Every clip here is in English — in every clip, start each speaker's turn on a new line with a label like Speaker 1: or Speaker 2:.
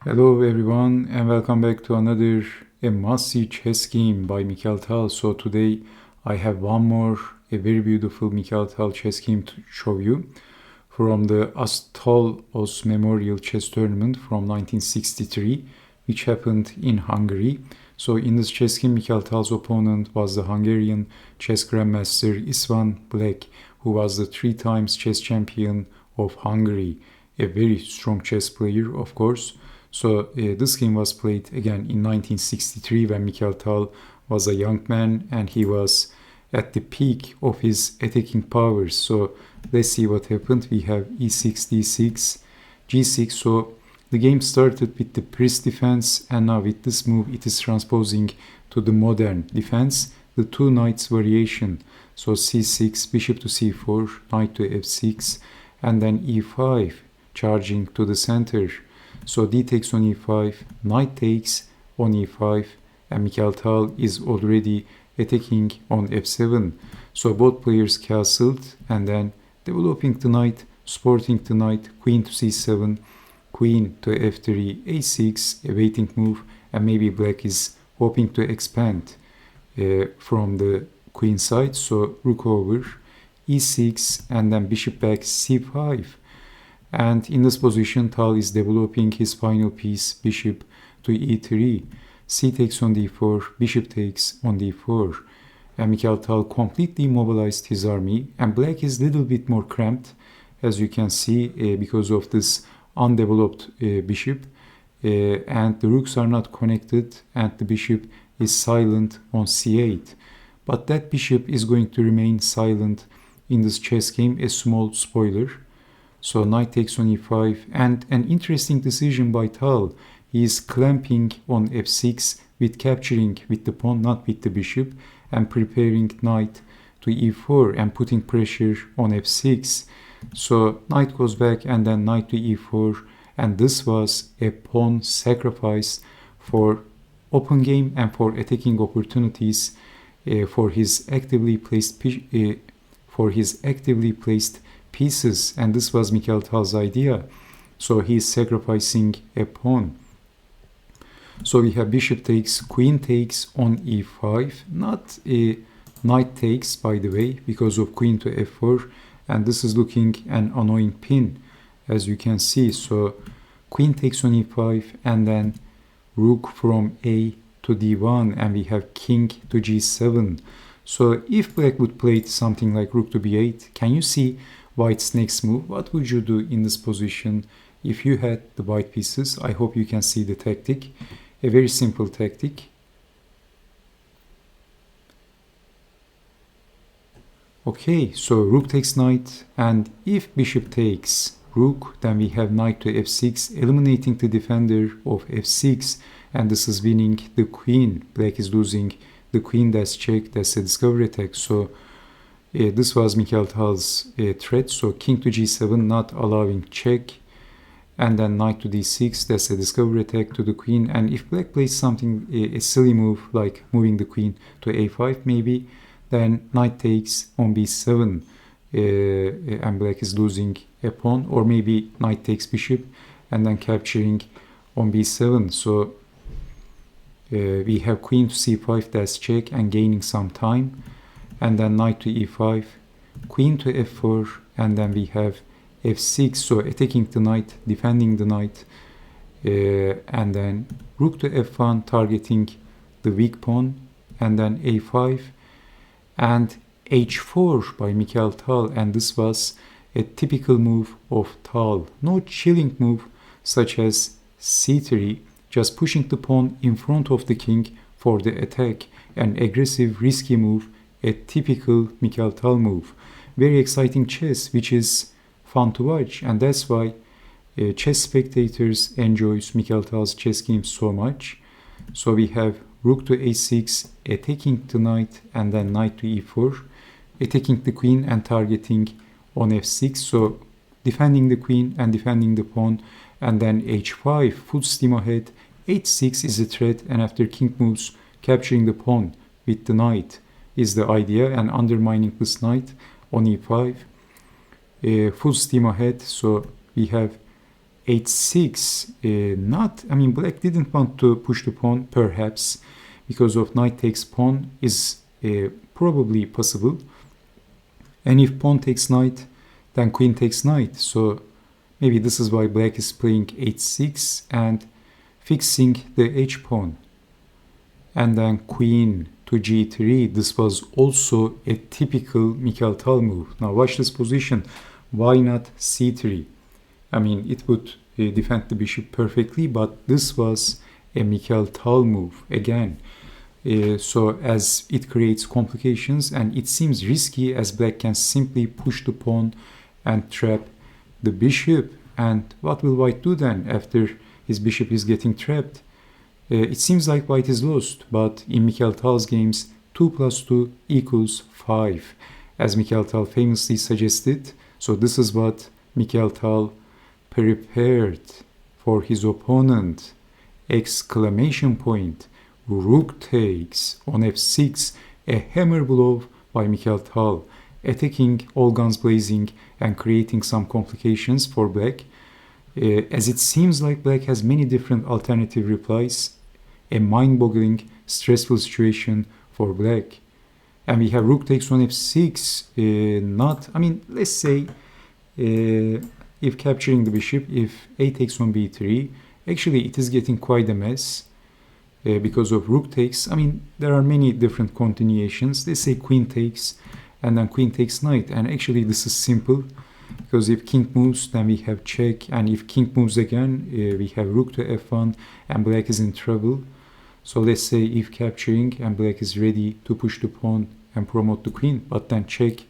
Speaker 1: Hello everyone and welcome back to another massive chess game by Mikhail Tal. So today I have one more a very beautiful Mikhail Tal chess game to show you from the Asztalos Memorial Chess Tournament from 1963, which happened in Hungary. So in this chess game, Mikhail Tal's opponent was the Hungarian chess grandmaster Istvan Bilek, who was the 3 times chess champion of Hungary, a very strong chess player, of course. So this game was played again in 1963 when Mikhail Tal was a young man and he was at the peak of his attacking powers. So let's see what happened. We have e6, d6, g6. So the game started with the press defense, and now with this move it is transposing to the modern defense, the two knights variation. So c6, bishop to c4, knight to f6, and then e5, charging to the center. So d takes on e5, knight takes on e5, and Mikhail Tal is already attacking on f7. So both players castled and then developing the knight, supporting the knight, queen to c7, queen to f3, a6, a waiting move, and maybe black is hoping to expand from the queen side. So rook over, e6, and then bishop back c5. And in this position, Tal is developing his final piece, bishop to e3. C takes on d4, bishop takes on d4. And Mikhail Tal completely mobilized his army. And black is a little bit more cramped, as you can see, because of this undeveloped bishop. And the rooks are not connected, and the bishop is silent on c8. But that bishop is going to remain silent in this chess game, a small spoiler. So knight takes on e5, and an interesting decision by Tal. He is clamping on f6 with capturing with the pawn, not with the bishop, and preparing knight to e4 and putting pressure on f6. So knight goes back and then knight to e4, and this was a pawn sacrifice for open game and for attacking opportunities for his actively placed pieces, and this was Mikhail Tal's idea. So he is sacrificing a pawn. So we have bishop takes, queen takes on e5, not a knight takes, by the way, because of queen to f4, and this is looking an annoying pin, as you can see. So queen takes on e5, and then rook from a to d1, and we have king to g7. So if black would play something like rook to b8, can you see white's next move? What would you do in this position if you had the white pieces? I hope you can see the tactic. A very simple tactic. Okay, so rook takes knight, and if bishop takes rook, then we have knight to f6, eliminating the defender of f6, and this is winning the queen. Black is losing the queen, that's check, that's a discovery attack. So this was Mikhail Tal's threat. So king to g7, not allowing check, and then knight to d6, that's a discovery attack to the queen. And if black plays something, a silly move like moving the queen to a5 maybe, then knight takes on b7, and black is losing a pawn, or maybe knight takes bishop and then capturing on b7. So we have queen to c5, that's check, and gaining some time, and then knight to e5, queen to f4, and then we have f6, so attacking the knight, defending the knight, and then rook to f1, targeting the weak pawn, and then a5, and h4 by Mikhail Tal, and this was a typical move of Tal. No chilling move such as c3, just pushing the pawn in front of the king for the attack, an aggressive, risky move, a typical Mikhail Tal move. Very exciting chess, which is fun to watch, and that's why chess spectators enjoy Mikhail Tal's chess games so much. So we have rook to a6, attacking the knight, and then knight to e4, attacking the queen and targeting on f6, so defending the queen and defending the pawn, and then h5, full steam ahead. h6 is a threat, and after king moves, capturing the pawn with the knight is the idea, and undermining this knight on e5. Full steam ahead, so we have h6, black didn't want to push the pawn, perhaps, because of knight takes pawn is probably possible. And if pawn takes knight, then queen takes knight. So maybe this is why black is playing h6 and fixing the h-pawn. And then queen to g3. This was also a typical Mikhail Tal move. Now watch this position. Why not c3? It would defend the bishop perfectly, but this was a Mikhail Tal move again. So as it creates complications and it seems risky, as black can simply push the pawn and trap the bishop. And what will white do then after his bishop is getting trapped? It seems like white is lost, but in Mikhail Tal's games, 2 plus 2 equals 5, as Mikhail Tal famously suggested. So this is what Mikhail Tal prepared for his opponent. Exclamation point. Rook takes on f6, a hammer blow by Mikhail Tal, attacking all guns blazing and creating some complications for black. As it seems like black has many different alternative replies, a mind-boggling, stressful situation for black. And we have rook takes on f6, let's say if capturing the bishop, if a takes on b3, actually it is getting quite a mess because of rook takes. There are many different continuations. Let's say queen takes and then queen takes knight, and actually this is simple because if king moves, then we have check, and if king moves again, we have rook to f1 and black is in trouble. So let's say if capturing and black is ready to push the pawn and promote the queen, but then check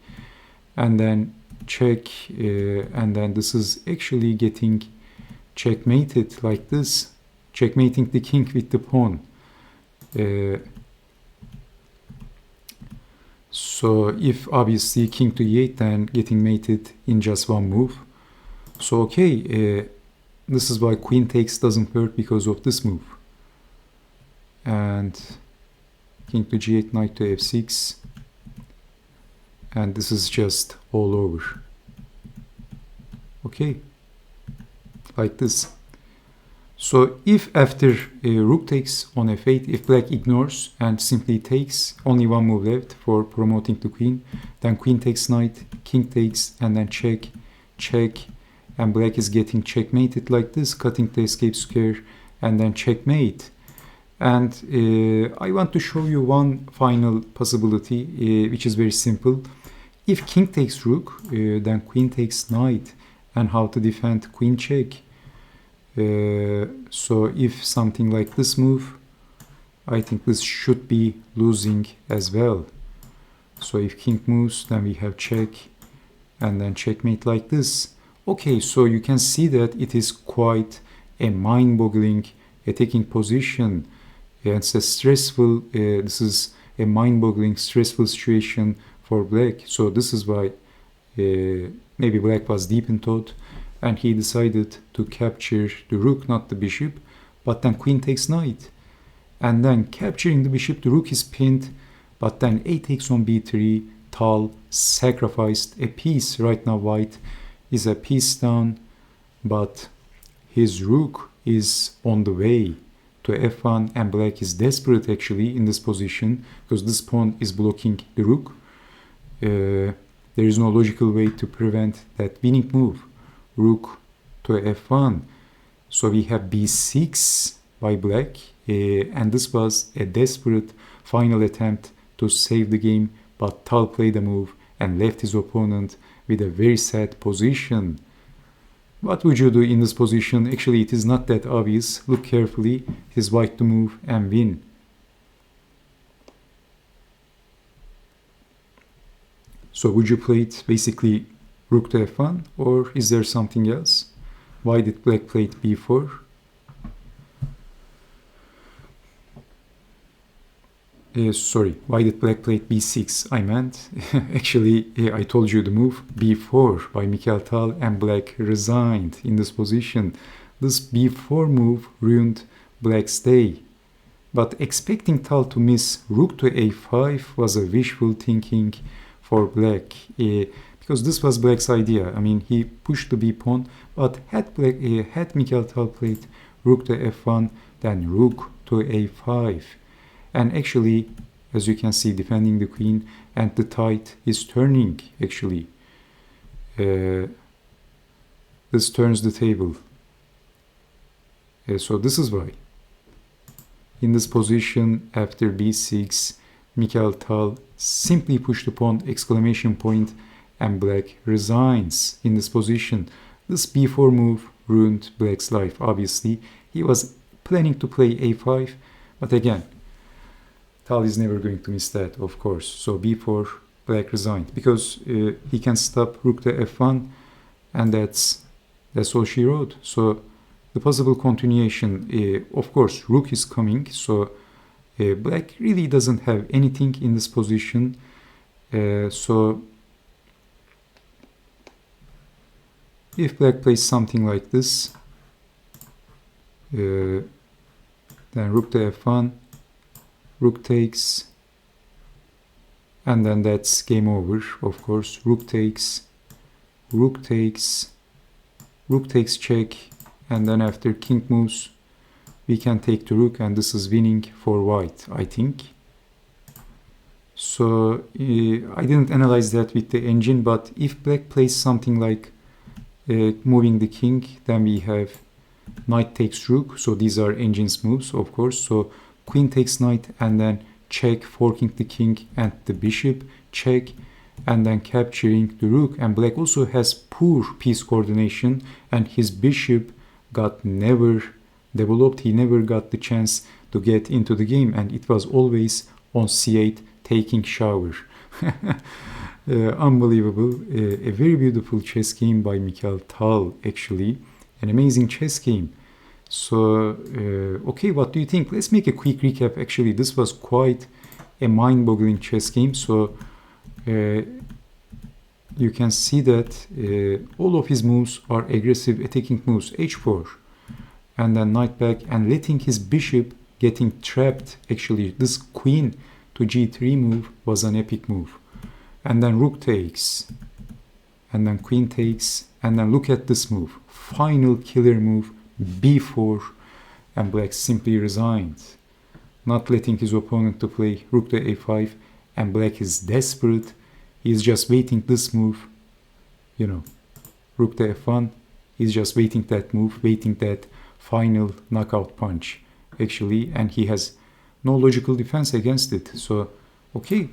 Speaker 1: and then check, and then this is actually getting checkmated like this, checkmating the king with the pawn. So if obviously king to e8, then getting mated in just one move. So okay, this is why queen takes doesn't work because of this move. And king to g8, knight to f6, and this is just all over. Okay, like this. So if after rook takes on f8, if black ignores and simply takes, only one move left for promoting the queen, then queen takes knight, king takes, and then check, check, and black is getting checkmated like this, cutting the escape square, and then checkmate. And I want to show you one final possibility, which is very simple. If king takes rook, then queen takes knight, and how to defend queen check. So if something like this move, I think this should be losing as well. So if king moves, then we have check, and then checkmate like this. Okay, so you can see that it is quite a mind-boggling attacking position. It's a stressful, this is a mind-boggling, stressful situation for black. So this is why maybe black was deep in thought, and he decided to capture the rook, not the bishop, but then queen takes knight. And then capturing the bishop, the rook is pinned, but then a takes on b3, Tal sacrificed a piece. Right now white is a piece down, but his rook is on the way to f1, and black is desperate actually in this position because this pawn is blocking the rook. There is no logical way to prevent that winning move, rook to f1. So we have b6 by black, and this was a desperate final attempt to save the game, but Tal played a move and left his opponent with a very sad position. What would you do in this position? Actually, it is not that obvious. Look carefully. It is white to move and win. So would you play it basically rook to f1, or is there something else? Why did black play it b4? Why did black play it b6? I meant, actually, I told you the move b4 by Mikhail Tal, and black resigned in this position. This b4 move ruined black's day. But expecting Tal to miss rook to a5 was a wishful thinking for black, because this was Black's idea. I mean, he pushed the b pawn, but had Mikhail Tal played rook to f1, then rook to a5, and actually, as you can see, defending the queen, and the tide is turning. Actually, this turns the table. So this is why. In this position, after b6, Mikhail Tal simply pushed the pawn, exclamation point, and Black resigns in this position. This b4 move ruined Black's life, obviously. He was planning to play a5, but again, Tal is never going to miss that, of course. So b4, Black resigned, because he can stop rook to f1, and that's all she wrote. So the possible continuation, of course, rook is coming, so Black really doesn't have anything in this position. So if Black plays something like this, then rook to f1, rook takes, and then that's game over, of course. Rook takes, rook takes, rook takes check, and then after king moves, we can take the rook, and this is winning for white, I think. So I didn't analyze that with the engine, but if Black plays something like moving the king, then we have knight takes rook. So these are engine's moves, of course. So queen takes knight, and then check, forking the king and the bishop, check, and then capturing the rook. And Black also has poor piece coordination, and his bishop got never developed. He never got the chance to get into the game, and it was always on c8 taking shower. Unbelievable. A very beautiful chess game by Mikhail Tal, actually. An amazing chess game. So, okay, what do you think? Let's make a quick recap. Actually, this was quite a mind-boggling chess game. So, you can see that all of his moves are aggressive attacking moves. h4, and then knight back, and letting his bishop getting trapped. Actually, this queen to g3 move was an epic move. And then rook takes, and then queen takes, and then look at this move. Final killer move, b4, and Black simply resigned, not letting his opponent to play rook to a5, and Black is desperate. He's just waiting this move, you know, rook to f1. He's just waiting that move, waiting that final knockout punch, actually, and he has no logical defense against it. So, okay,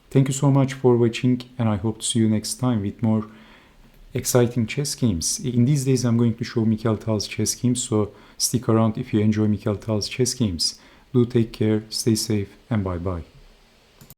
Speaker 1: thank you so much for watching, and I hope to see you next time with more exciting chess games. In these days, I'm going to show Mikhail Tal's chess games, so stick around if you enjoy Mikhail Tal's chess games. Do take care, stay safe, and bye-bye.